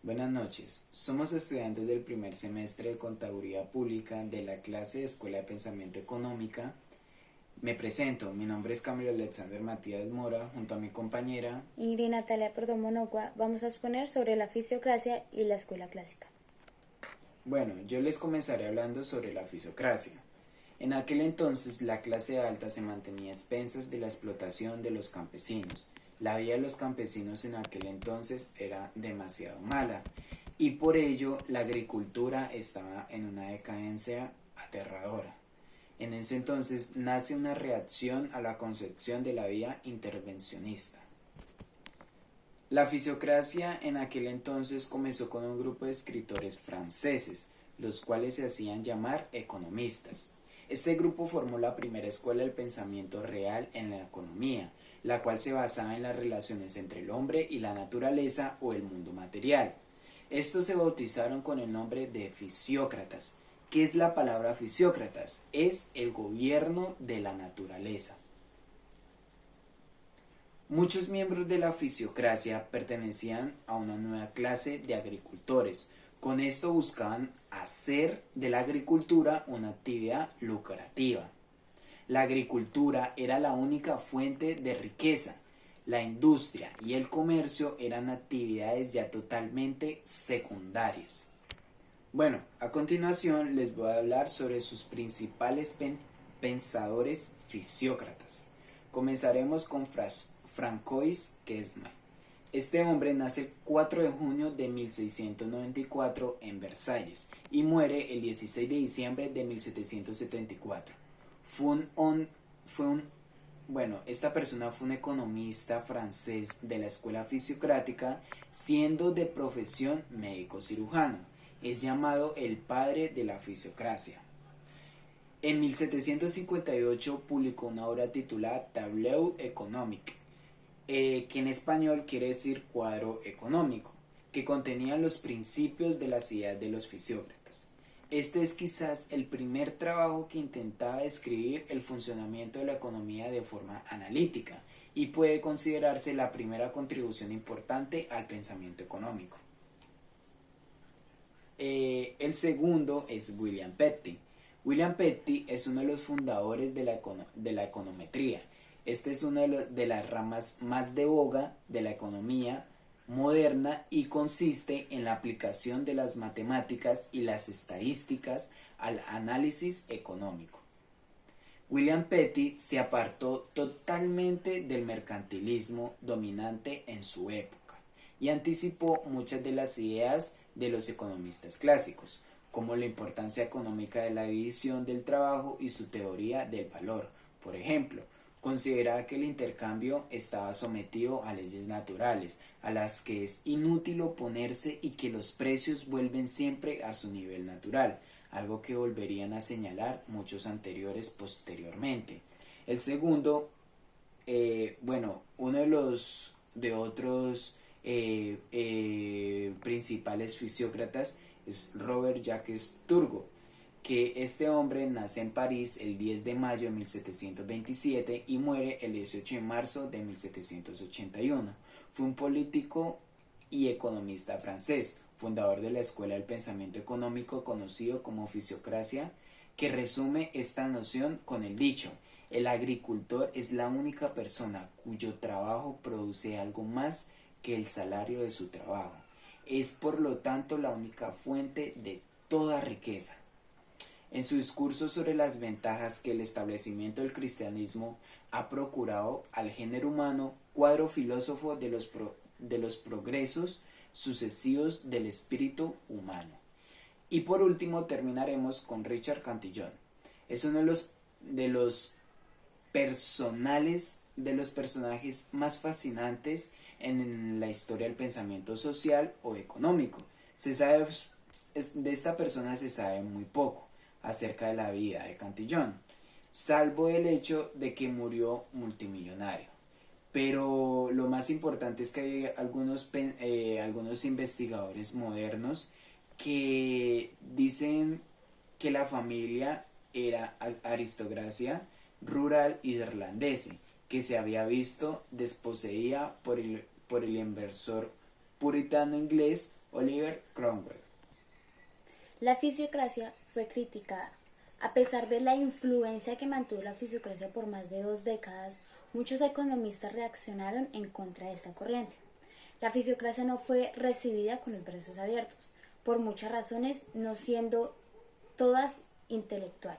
Buenas noches, somos estudiantes del primer semestre de Contaduría Pública de la clase de Escuela de Pensamiento Económica. Me presento, mi nombre es Camilo Alexander Matías Mora, junto a mi compañera Ingrid Natalia Perdomo Nogua, vamos a exponer sobre la fisiocracia y la escuela clásica. Bueno, yo les comenzaré hablando sobre la fisiocracia. En aquel entonces la clase alta se mantenía a expensas de la explotación de los campesinos. La vida de los campesinos en aquel entonces era demasiado mala y por ello la agricultura estaba en una decadencia aterradora. En ese entonces nace una reacción a la concepción de la vida intervencionista. La fisiocracia en aquel entonces comenzó con un grupo de escritores franceses, los cuales se hacían llamar economistas. Este grupo formó la primera escuela del pensamiento real en la economía, la cual se basaba en las relaciones entre el hombre y la naturaleza o el mundo material. Estos se bautizaron con el nombre de fisiócratas. ¿Qué es la palabra fisiócratas? Es el gobierno de la naturaleza. Muchos miembros de la fisiocracia pertenecían a una nueva clase de agricultores. Con esto buscaban hacer de la agricultura una actividad lucrativa. La agricultura era la única fuente de riqueza. La industria y el comercio eran actividades ya totalmente secundarias. Bueno, a continuación les voy a hablar sobre sus principales pensadores fisiócratas. Comenzaremos con Francois Gesma. Este hombre nace el 4 de junio de 1694 en Versalles y muere el 16 de diciembre de 1774. Esta persona fue un economista francés de la escuela fisiocrática, siendo de profesión médico cirujano. Es llamado el padre de la fisiocracia. En 1758 publicó una obra titulada Tableau économique, que en español quiere decir cuadro económico, que contenía los principios de las ideas de los fisiócratas. Este es quizás el primer trabajo que intentaba describir el funcionamiento de la economía de forma analítica y puede considerarse la primera contribución importante al pensamiento económico. El segundo es William Petty. William Petty es uno de los fundadores de la econometría. Este es una de las ramas más de boga de la economía moderna y consiste en la aplicación de las matemáticas y las estadísticas al análisis económico. William Petty se apartó totalmente del mercantilismo dominante en su época y anticipó muchas de las ideas de los economistas clásicos, como la importancia económica de la división del trabajo y su teoría del valor. Por ejemplo, consideraba que el intercambio estaba sometido a leyes naturales, a las que es inútil oponerse y que los precios vuelven siempre a su nivel natural, algo que volverían a señalar muchos anteriores posteriormente. El segundo, uno de los de otros principales fisiócratas es Robert Jacques Turgot, que este hombre nace en París el 10 de mayo de 1727 y muere el 18 de marzo de 1781. Fue un político y economista francés, fundador de la Escuela del Pensamiento Económico conocido como fisiocracia, que resume esta noción con el dicho: el agricultor es la única persona cuyo trabajo produce algo más que el salario de su trabajo. Es por lo tanto la única fuente de toda riqueza. En su discurso sobre las ventajas que el establecimiento del cristianismo ha procurado al género humano, cuadro filósofo de los progresos sucesivos del espíritu humano. Y por último terminaremos con Richard Cantillon. Es uno de los de los personajes más fascinantes en la historia del pensamiento social o económico. De esta persona se sabe muy poco acerca de la vida de Cantillon, salvo el hecho de que murió multimillonario. Pero lo más importante es que hay algunos investigadores modernos que dicen que la familia era aristocracia rural irlandesa, que se había visto desposeída por el inversor puritano inglés Oliver Cromwell. La fisiocracia fue criticada. A pesar de la influencia que mantuvo la fisiocracia por más de 2 décadas, muchos economistas reaccionaron en contra de esta corriente. La fisiocracia no fue recibida con los brazos abiertos, por muchas razones, no siendo todas intelectuales.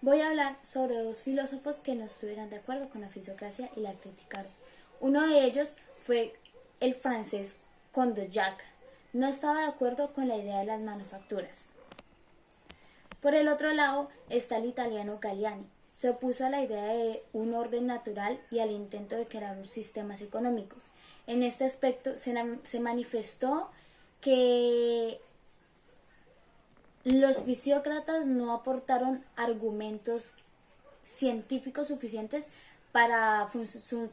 Voy a hablar sobre 2 filósofos que no estuvieron de acuerdo con la fisiocracia y la criticaron. Uno de ellos fue el francés Condillac. No estaba de acuerdo con la idea de las manufacturas. Por el otro lado está el italiano Galliani. Se opuso a la idea de un orden natural y al intento de crear sistemas económicos. En este aspecto se manifestó que los fisiócratas no aportaron argumentos científicos suficientes para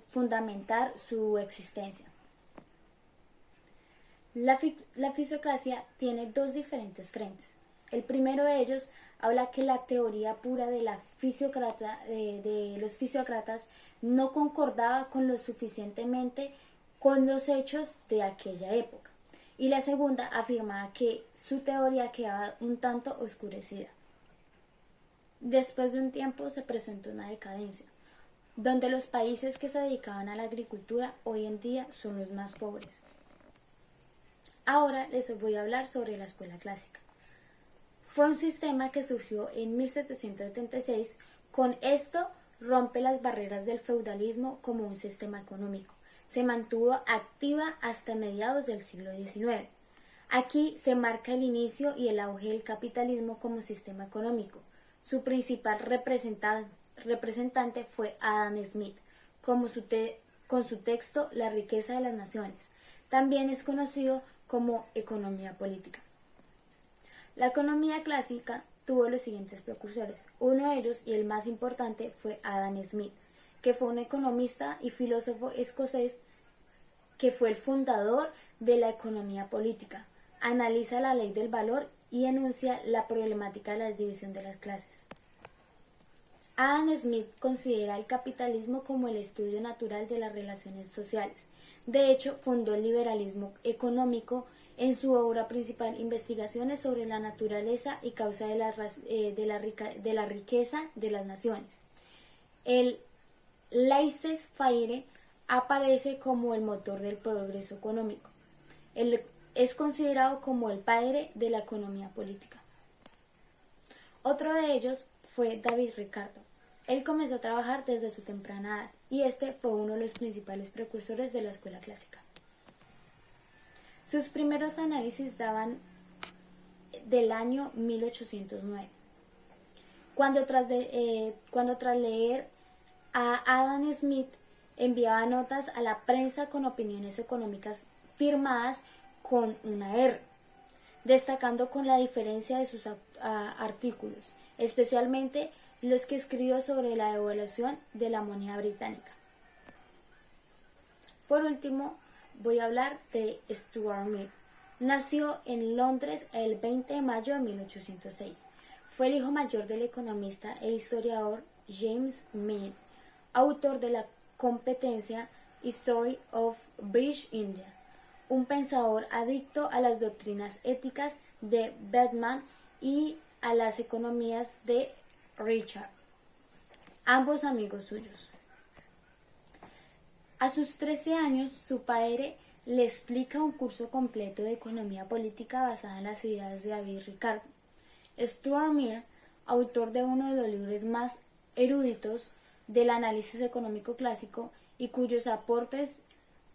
fundamentar su existencia. La fisiocracia tiene 2 diferentes frentes. El primero de ellos habla que la teoría pura de los fisiócratas no concordaba con lo suficientemente con los hechos de aquella época. Y la segunda afirmaba que su teoría quedaba un tanto oscurecida. Después de un tiempo se presentó una decadencia, donde los países que se dedicaban a la agricultura hoy en día son los más pobres. Ahora les voy a hablar sobre la escuela clásica. Fue un sistema que surgió en 1776. Con esto rompe las barreras del feudalismo como un sistema económico. Se mantuvo activa hasta mediados del siglo XIX. Aquí se marca el inicio y el auge del capitalismo como sistema económico. Su principal representante fue Adam Smith, con su texto La riqueza de las naciones. También es conocido como economía política. La economía clásica tuvo los siguientes precursores. Uno de ellos, y el más importante, fue Adam Smith, que fue un economista y filósofo escocés que fue el fundador de la economía política. Analiza la ley del valor y enuncia la problemática de la división de las clases. Adam Smith considera el capitalismo como el estudio natural de las relaciones sociales. De hecho, fundó el liberalismo económico en su obra principal, Investigaciones sobre la naturaleza y causa de la riqueza de las naciones. El laissez-faire aparece como el motor del progreso económico. Él es considerado como el padre de la economía política. Otro de ellos fue David Ricardo. Él comenzó a trabajar desde su temprana edad y este fue uno de los principales precursores de la escuela clásica. Sus primeros análisis daban del año 1809, cuando tras leer a Adam Smith enviaba notas a la prensa con opiniones económicas firmadas con una R, destacando con la diferencia de sus artículos, especialmente los que escribió sobre la devaluación de la moneda británica. Por último, voy a hablar de Stuart Mill. Nació en Londres el 20 de mayo de 1806. Fue el hijo mayor del economista e historiador James Mill, autor de la competencia History of British India, un pensador adicto a las doctrinas éticas de Beckman y a las economías de Richard, ambos amigos suyos. A sus 13 años, su padre le explica un curso completo de economía política basada en las ideas de David Ricardo. Stuart Mill, autor de uno de los libros más eruditos del análisis económico clásico y cuyos aportes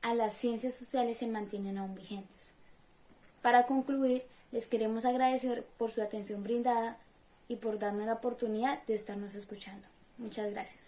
a las ciencias sociales se mantienen aún vigentes. Para concluir, les queremos agradecer por su atención brindada y por darnos la oportunidad de estarnos escuchando. Muchas gracias.